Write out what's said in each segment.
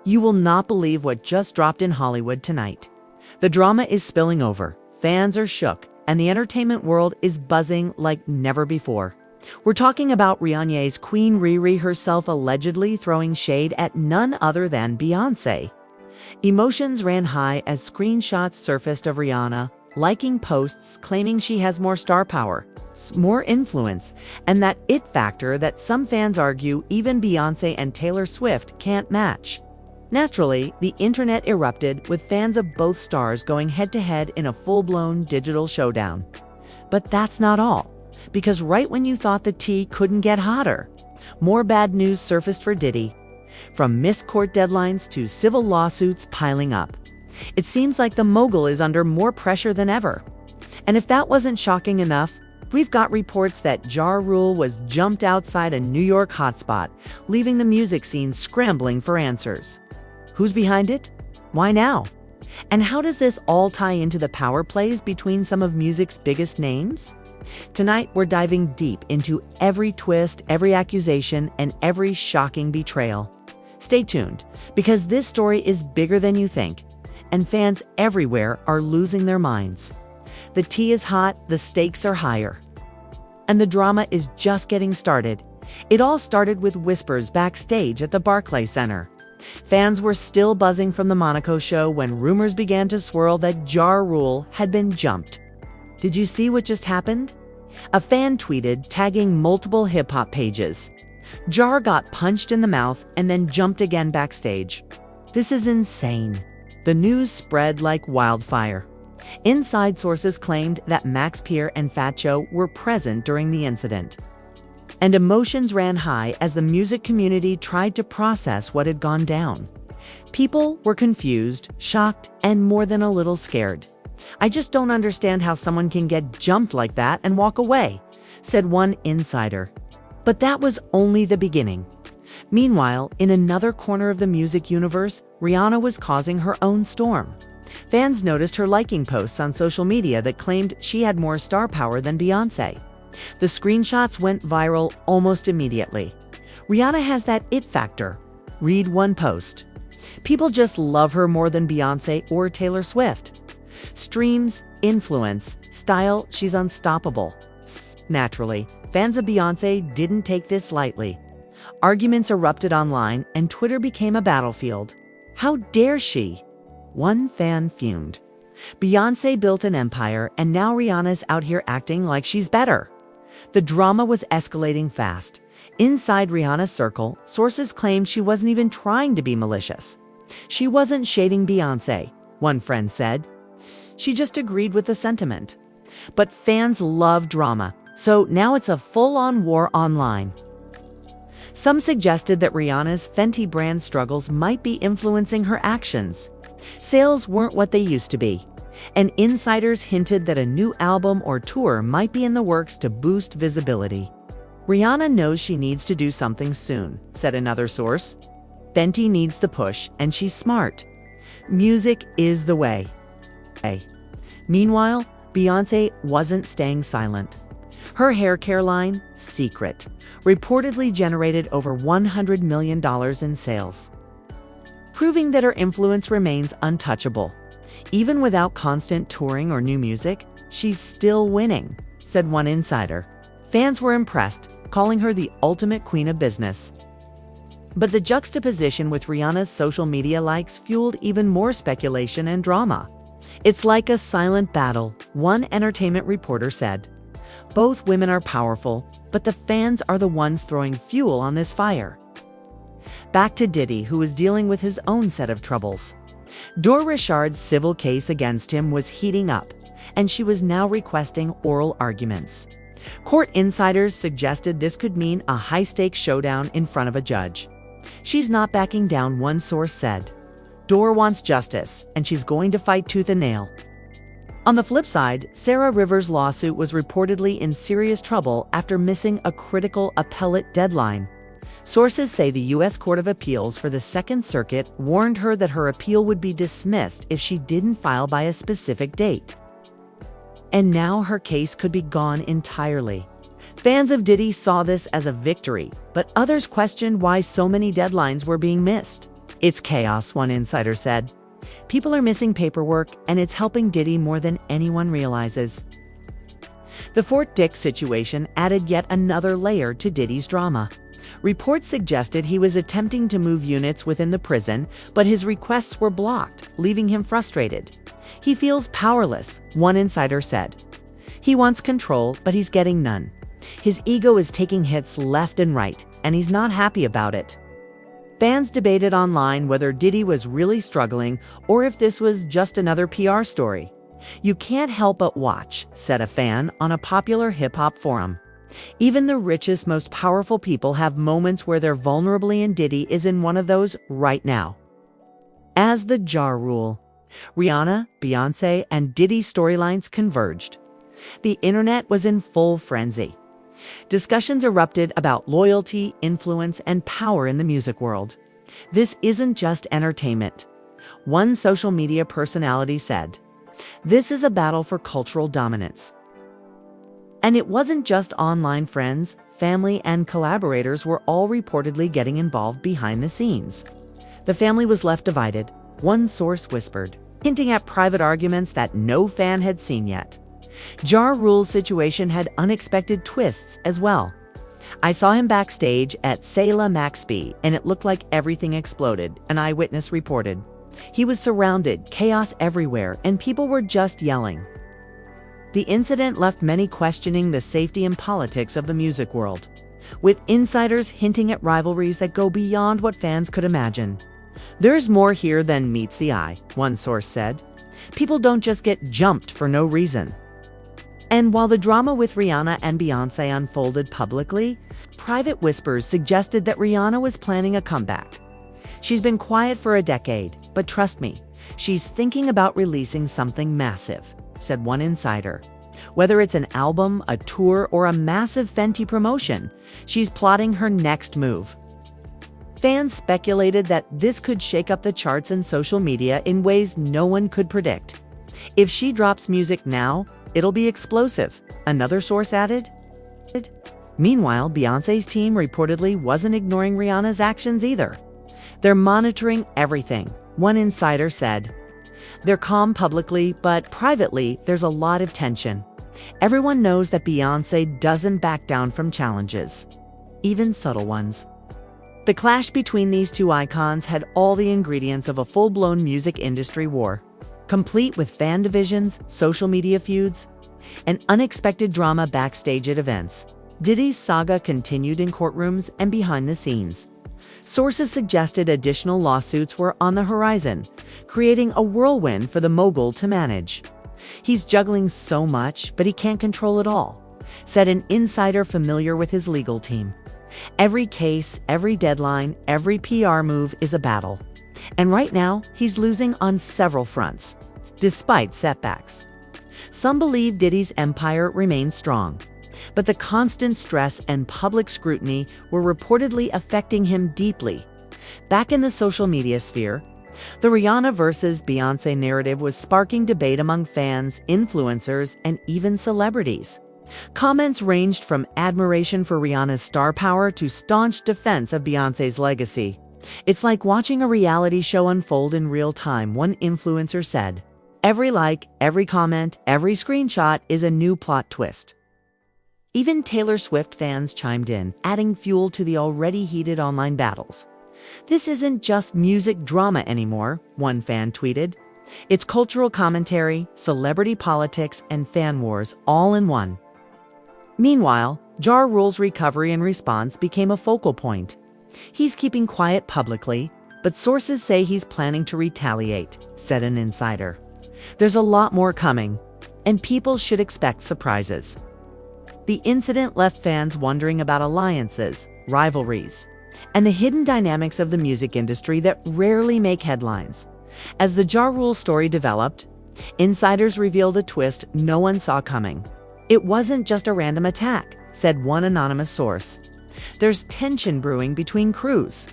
You will not believe what just dropped in Hollywood tonight. The drama is spilling over, fans are shook, and the entertainment world is buzzing like never before. We're talking about Rihanna's Queen Riri herself allegedly throwing shade at none other than Beyonce. Emotions ran high as screenshots surfaced of Rihanna liking posts claiming she has more star power, more influence, and that it factor that some fans argue even Beyonce and Taylor Swift can't match. Naturally, the internet erupted with fans of both stars going head-to-head in a full-blown digital showdown. But that's not all, because right when you thought the tea couldn't get hotter, more bad news surfaced for Diddy. From missed court deadlines to civil lawsuits piling up, it seems like the mogul is under more pressure than ever. And if that wasn't shocking enough, we've got reports that JaRule was jumped outside a New York hotspot, leaving the music scene scrambling for answers. Who's behind it? Why now? And how does this all tie into the power plays between some of music's biggest names? Tonight, we're diving deep into every twist, every accusation, and every shocking betrayal. Stay tuned, because this story is bigger than you think, and fans everywhere are losing their minds. The tea is hot, the stakes are higher. And the drama is just getting started. It all started with whispers backstage at the Barclays Center. Fans were still buzzing from the Monaco show when rumors began to swirl that JaRule had been jumped. Did you see what just happened? A fan tweeted, tagging multiple hip-hop pages. Jar got punched in the mouth and then jumped again backstage. This is insane. The news spread like wildfire. Inside sources claimed that Max Peer and Fat Joe were present during the incident. And emotions ran high as the music community tried to process what had gone down. People were confused, shocked, and more than a little scared. "I just don't understand how someone can get jumped like that and walk away," said one insider. But that was only the beginning. Meanwhile, in another corner of the music universe, Rihanna was causing her own storm. Fans noticed her liking posts on social media that claimed she had more star power than Beyoncé. The screenshots went viral almost immediately. Rihanna has that it factor. Read one post. People just love her more than Beyoncé or Taylor Swift. Streams, influence, style, she's unstoppable. Naturally, fans of Beyoncé didn't take this lightly. Arguments erupted online and Twitter became a battlefield. How dare she? One fan fumed. Beyoncé built an empire and now Rihanna's out here acting like she's better. The drama was escalating fast. Inside Rihanna's circle, sources claimed she wasn't even trying to be malicious. She wasn't shading Beyoncé, one friend said. She just agreed with the sentiment. But fans love drama, so now it's a full-on war online. Some suggested that Rihanna's Fenty brand struggles might be influencing her actions. Sales weren't what they used to be, and insiders hinted that a new album or tour might be in the works to boost visibility. Rihanna knows she needs to do something soon, said another source. Fenty needs the push, and she's smart. Music is the way. Meanwhile, Beyoncé wasn't staying silent. Her hair care line, Secret, reportedly generated over $100 million in sales, proving that her influence remains untouchable. Even without constant touring or new music, she's still winning, said one insider. Fans were impressed, calling her the ultimate queen of business. But the juxtaposition with Rihanna's social media likes fueled even more speculation and drama. "It's like a silent battle," one entertainment reporter said. Both women are powerful, but the fans are the ones throwing fuel on this fire. Back to Diddy, who was dealing with his own set of troubles. Dor Richard's civil case against him was heating up, and she was now requesting oral arguments. Court insiders suggested this could mean a high-stakes showdown in front of a judge. "She's not backing down," one source said. "Dor wants justice, and she's going to fight tooth and nail." On the flip side, Sarah Rivers' lawsuit was reportedly in serious trouble after missing a critical appellate deadline. Sources say the U.S. Court of Appeals for the Second Circuit warned her that her appeal would be dismissed if she didn't file by a specific date. And now her case could be gone entirely. Fans of Diddy saw this as a victory, but others questioned why so many deadlines were being missed. It's chaos, one insider said. People are missing paperwork, and it's helping Diddy more than anyone realizes. The Fort Dix situation added yet another layer to Diddy's drama. Reports suggested he was attempting to move units within the prison, but his requests were blocked, leaving him frustrated. He feels powerless, one insider said. He wants control, but he's getting none. His ego is taking hits left and right, and he's not happy about it. Fans debated online whether Diddy was really struggling or if this was just another PR story. "You can't help but watch," said a fan on a popular hip-hop forum. "Even the richest, most powerful people have moments where they're vulnerable, and Diddy is in one of those right now." As the JaRule, Rihanna, Beyonce, and Diddy storylines converged. The internet was in full frenzy. Discussions erupted about loyalty, influence, and power in the music world. "This isn't just entertainment," one social media personality said. "This is a battle for cultural dominance." And it wasn't just online. Friends, family, and collaborators were all reportedly getting involved behind the scenes. The family was left divided, one source whispered, hinting at private arguments that no fan had seen yet. JaRule's situation had unexpected twists as well. "I saw him backstage at C'est La Max B, and it looked like everything exploded," an eyewitness reported. "He was surrounded, chaos everywhere, and people were just yelling." The incident left many questioning the safety and politics of the music world, with insiders hinting at rivalries that go beyond what fans could imagine. "There's more here than meets the eye," one source said. "People don't just get jumped for no reason." And while the drama with Rihanna and Beyonce unfolded publicly, private whispers suggested that Rihanna was planning a comeback. "She's been quiet for a decade, but trust me, she's thinking about releasing something massive," said one insider. "Whether it's an album, a tour, or a massive Fenty promotion, she's plotting her next move." Fans speculated that this could shake up the charts and social media in ways no one could predict. "If she drops music now, it'll be explosive," another source added. Meanwhile, Beyonce's team reportedly wasn't ignoring Rihanna's actions either. "They're monitoring everything," one insider said. "They're calm publicly, but privately, there's a lot of tension. Everyone knows that Beyonce doesn't back down from challenges, even subtle ones." The clash between these two icons had all the ingredients of a full-blown music industry war, complete with fan divisions, social media feuds, and unexpected drama backstage at events. Diddy's saga continued in courtrooms and behind the scenes. Sources suggested additional lawsuits were on the horizon, creating a whirlwind for the mogul to manage. "He's juggling so much, but he can't control it all," said an insider familiar with his legal team. "Every case, every deadline, every PR move is a battle. And right now, he's losing on several fronts, despite setbacks." Some believe Diddy's empire remains strong, but the constant stress and public scrutiny were reportedly affecting him deeply. Back in the social media sphere, the Rihanna versus Beyonce narrative was sparking debate among fans, influencers, and even celebrities. Comments ranged from admiration for Rihanna's star power to staunch defense of Beyonce's legacy. "It's like watching a reality show unfold in real time," one influencer said. "Every like, every comment, every screenshot is a new plot twist." Even Taylor Swift fans chimed in, adding fuel to the already heated online battles. "This isn't just music drama anymore," one fan tweeted. "It's cultural commentary, celebrity politics, and fan wars all in one." Meanwhile, JaRule's recovery and response became a focal point. "He's keeping quiet publicly, but sources say he's planning to retaliate," said an insider. "There's a lot more coming, and people should expect surprises." The incident left fans wondering about alliances, rivalries, and the hidden dynamics of the music industry that rarely make headlines. As the JaRule story developed, insiders revealed a twist no one saw coming. "It wasn't just a random attack," said one anonymous source. "There's tension brewing between crews.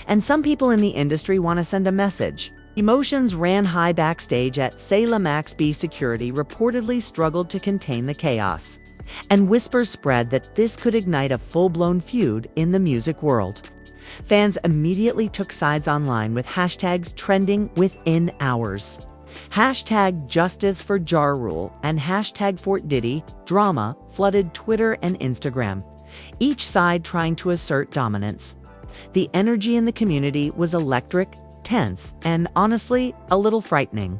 And some people in the industry want to send a message." Emotions ran high backstage at C'est La Max B. Security reportedly struggled to contain the chaos, and whispers spread that this could ignite a full-blown feud in the music world. Fans immediately took sides online with hashtags trending within hours. Hashtag Justice for JaRule and hashtag Fort Diddy drama flooded Twitter and Instagram, each side trying to assert dominance. The energy in the community was electric, tense, and honestly, a little frightening.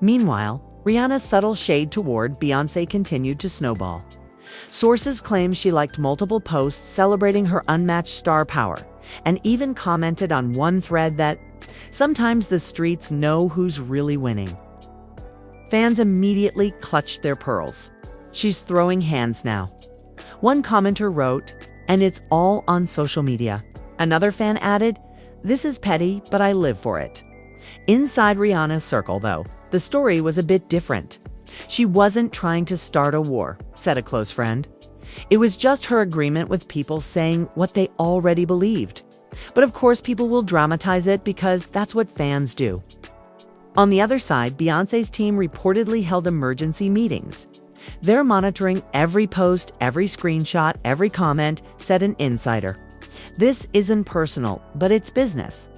Meanwhile, Rihanna's subtle shade toward Beyoncé continued to snowball. Sources claim she liked multiple posts celebrating her unmatched star power, and even commented on one thread that sometimes the streets know who's really winning. Fans immediately clutched their pearls. She's throwing hands now. One commenter wrote, "And it's all on social media." Another fan added, "This is petty, but I live for it." Inside Rihanna's circle, though, the story was a bit different. She wasn't trying to start a war, said a close friend. It was just her agreement with people saying what they already believed. But of course, people will dramatize it because that's what fans do. On the other side, Beyoncé's team reportedly held emergency meetings. They're monitoring every post, every screenshot, every comment, said an insider. This isn't personal, but it's business.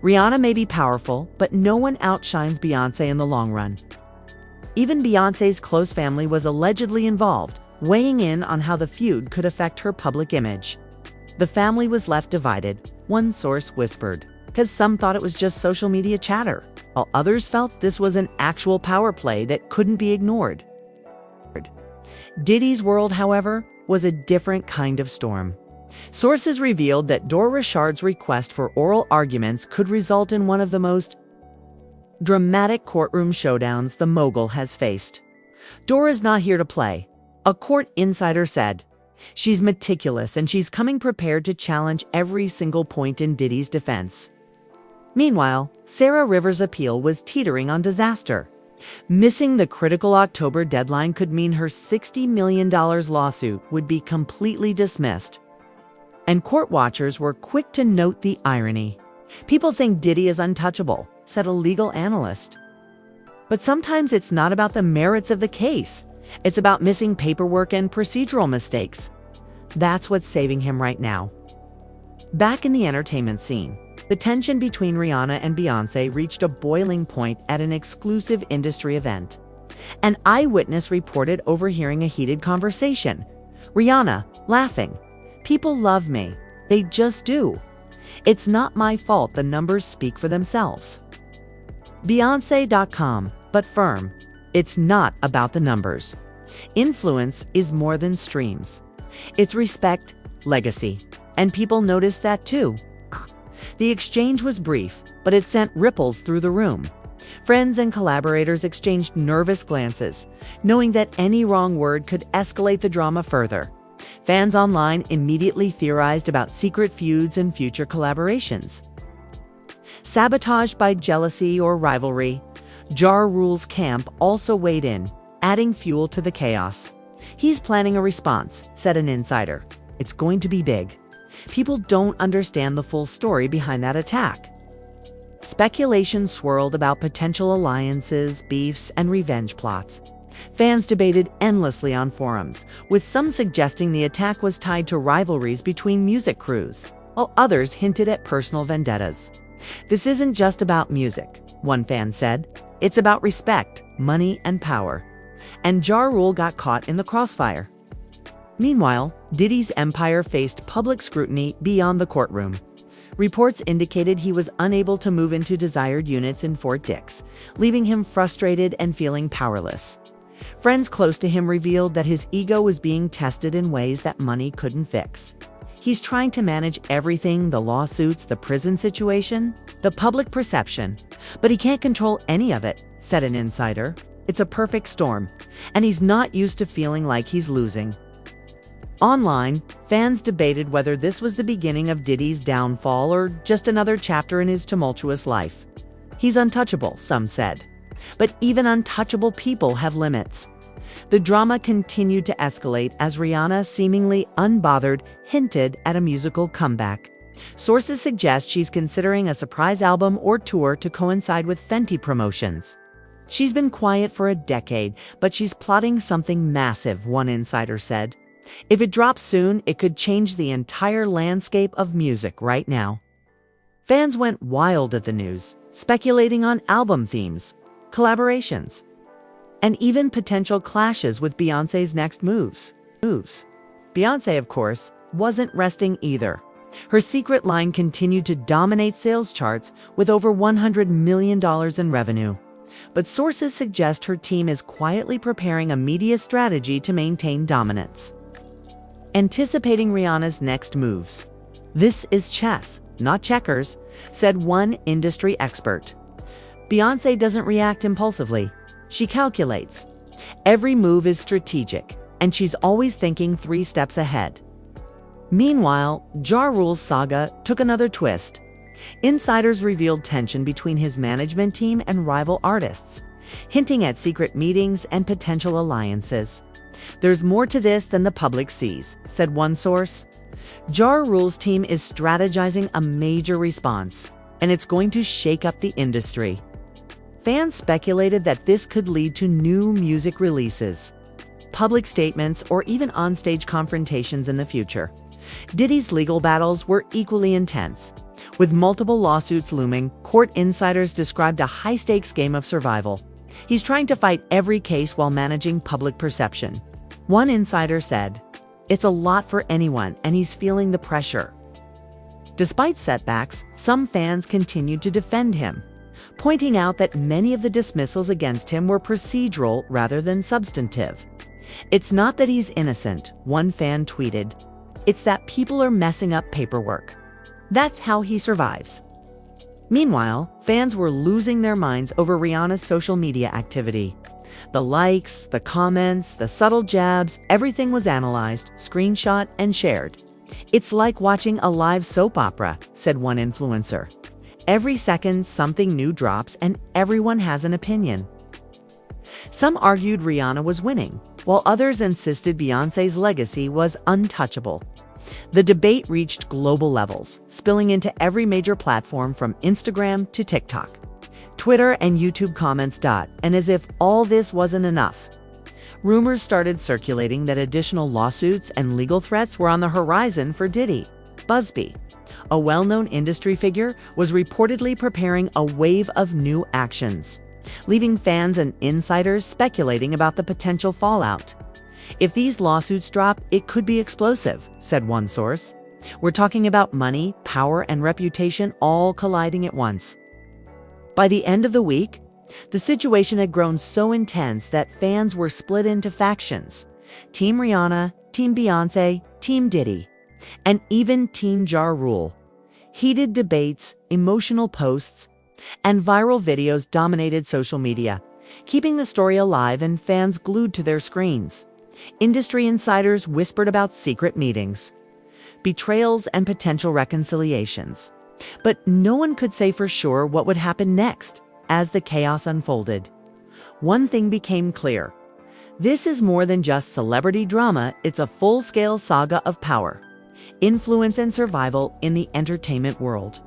Rihanna may be powerful, but no one outshines Beyoncé in the long run. Even Beyoncé's close family was allegedly involved, weighing in on how the feud could affect her public image. The family was left divided, one source whispered, because some thought it was just social media chatter, while others felt this was an actual power play that couldn't be ignored. Diddy's world, however, was a different kind of storm. Sources revealed that Dor Richard's request for oral arguments could result in one of the most dramatic courtroom showdowns the mogul has faced. Dor is not here to play, a court insider said. She's meticulous and she's coming prepared to challenge every single point in Diddy's defense. Meanwhile, Sarah Rivers' appeal was teetering on disaster. Missing the critical October deadline could mean her $60 million lawsuit would be completely dismissed. And court watchers were quick to note the irony. People think Diddy is untouchable, said a legal analyst. But sometimes it's not about the merits of the case. It's about missing paperwork and procedural mistakes. That's what's saving him right now. Back in the entertainment scene, the tension between Rihanna and Beyoncé reached a boiling point at an exclusive industry event. An eyewitness reported overhearing a heated conversation. Rihanna, laughing, "People love me. They just do. It's not my fault the numbers speak for themselves." Beyonce.com, but firm. It's not about the numbers. Influence is more than streams. It's respect, legacy. And people noticed that too. The exchange was brief, but it sent ripples through the room. Friends and collaborators exchanged nervous glances, knowing that any wrong word could escalate the drama further. Fans online immediately theorized about secret feuds and future collaborations. Sabotaged by jealousy or rivalry, JaRule's camp also weighed in, adding fuel to the chaos. He's planning a response, said an insider. It's going to be big. People don't understand the full story behind that attack. Speculation swirled about potential alliances, beefs, and revenge plots. Fans debated endlessly on forums, with some suggesting the attack was tied to rivalries between music crews, while others hinted at personal vendettas. This isn't just about music, one fan said. It's about respect, money, and power. And JaRule got caught in the crossfire. Meanwhile, Diddy's empire faced public scrutiny beyond the courtroom. Reports indicated he was unable to move into desired units in Fort Dix, leaving him frustrated and feeling powerless. Friends close to him revealed that his ego was being tested in ways that money couldn't fix. He's trying to manage everything: the lawsuits, the prison situation, the public perception. But he can't control any of it, said an insider. It's a perfect storm, and he's not used to feeling like he's losing. Online, fans debated whether this was the beginning of Diddy's downfall or just another chapter in his tumultuous life. He's untouchable, some said. But even untouchable people have limits. The drama continued to escalate as Rihanna, seemingly unbothered, hinted at a musical comeback. Sources suggest she's considering a surprise album or tour to coincide with Fenty promotions. She's been quiet for a decade, but she's plotting something massive, one insider said. If it drops soon, it could change the entire landscape of music right now. Fans went wild at the news, speculating on album themes, collaborations, and even potential clashes with Beyoncé's next moves. Beyoncé, of course, wasn't resting either. Her secret line continued to dominate sales charts with over $100 million in revenue. But sources suggest her team is quietly preparing a media strategy to maintain dominance. Anticipating Rihanna's next moves. "This is chess, not checkers," said one industry expert. Beyoncé doesn't react impulsively. She calculates. Every move is strategic, and she's always thinking 3 steps ahead. Meanwhile, JaRule's saga took another twist. Insiders revealed tension between his management team and rival artists, hinting at secret meetings and potential alliances. "There's more to this than the public sees," said one source. JaRule's team is strategizing a major response, and it's going to shake up the industry. Fans speculated that this could lead to new music releases, public statements, or even onstage confrontations in the future. Diddy's legal battles were equally intense. With multiple lawsuits looming, court insiders described a high-stakes game of survival. He's trying to fight every case while managing public perception. One insider said, "It's a lot for anyone, and he's feeling the pressure." Despite setbacks, some fans continued to defend him, pointing out that many of the dismissals against him were procedural rather than substantive. "It's not that he's innocent," one fan tweeted. "It's that people are messing up paperwork. That's how he survives." Meanwhile, fans were losing their minds over Rihanna's social media activity. The likes, the comments, the subtle jabs, everything was analyzed, screenshot, and shared. "It's like watching a live soap opera," said one influencer. "Every second, something new drops, and everyone has an opinion." Some argued Rihanna was winning, while others insisted Beyoncé's legacy was untouchable. The debate reached global levels, spilling into every major platform from Instagram to TikTok, Twitter, and YouTube comments. And as if all this wasn't enough, rumors started circulating that additional lawsuits and legal threats were on the horizon for Diddy. Busby, a well-known industry figure, was reportedly preparing a wave of new actions, leaving fans and insiders speculating about the potential fallout. "If these lawsuits drop, it could be explosive," said one source. "We're talking about money, power, and reputation all colliding at once." By the end of the week, the situation had grown so intense that fans were split into factions: Team Rihanna, Team Beyoncé, Team Diddy, and even Team JaRule. Heated debates, emotional posts, and viral videos dominated social media, keeping the story alive and fans glued to their screens. Industry insiders whispered about secret meetings, betrayals, and potential reconciliations. But no one could say for sure what would happen next as the chaos unfolded. One thing became clear: this is more than just celebrity drama, it's a full-scale saga of power, influence, and survival in the entertainment world.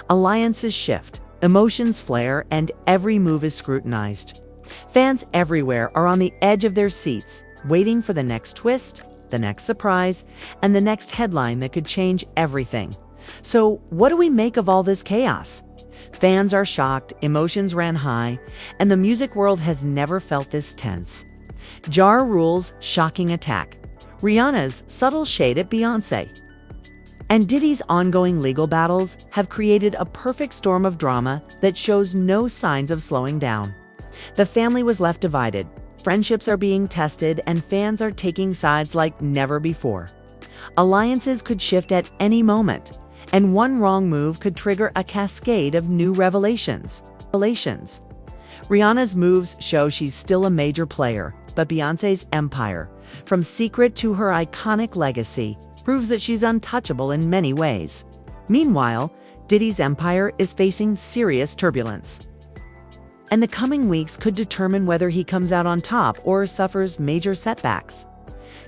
Alliances shift, emotions flare, and every move is scrutinized. Fans everywhere are on the edge of their seats, waiting for the next twist, the next surprise, and the next headline that could change everything. So, what do we make of all this chaos? Fans are shocked, emotions ran high, and the music world has never felt this tense. JaRule's shocking attack, Rihanna's subtle shade at Beyoncé, and Diddy's ongoing legal battles have created a perfect storm of drama that shows no signs of slowing down. The family was left divided. Friendships are being tested, and fans are taking sides like never before. Alliances could shift at any moment, and one wrong move could trigger a cascade of new revelations. Rihanna's moves show she's still a major player, but Beyoncé's empire, from secret to her iconic legacy, proves that she's untouchable in many ways. Meanwhile, Diddy's empire is facing serious turbulence, and the coming weeks could determine whether he comes out on top or suffers major setbacks.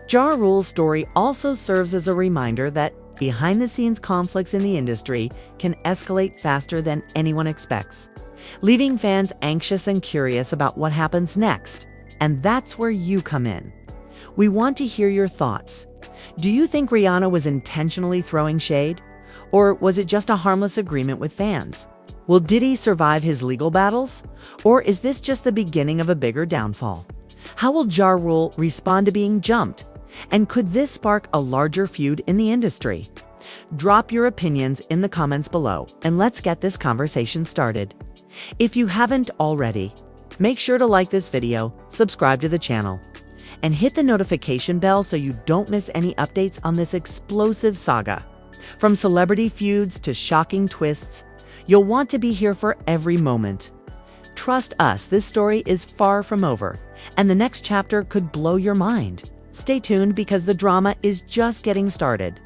JaRule's story also serves as a reminder that behind-the-scenes conflicts in the industry can escalate faster than anyone expects, leaving fans anxious and curious about what happens next. And that's where you come in. We want to hear your thoughts. Do you think Rihanna was intentionally throwing shade? Or was it just a harmless agreement with fans? Will Diddy survive his legal battles? Or is this just the beginning of a bigger downfall? How will JaRule respond to being jumped? And could this spark a larger feud in the industry? Drop your opinions in the comments below, and let's get this conversation started. If you haven't already, make sure to like this video, subscribe to the channel, and hit the notification bell so you don't miss any updates on this explosive saga. From celebrity feuds to shocking twists, you'll want to be here for every moment. Trust us, this story is far from over, and the next chapter could blow your mind. Stay tuned because the drama is just getting started.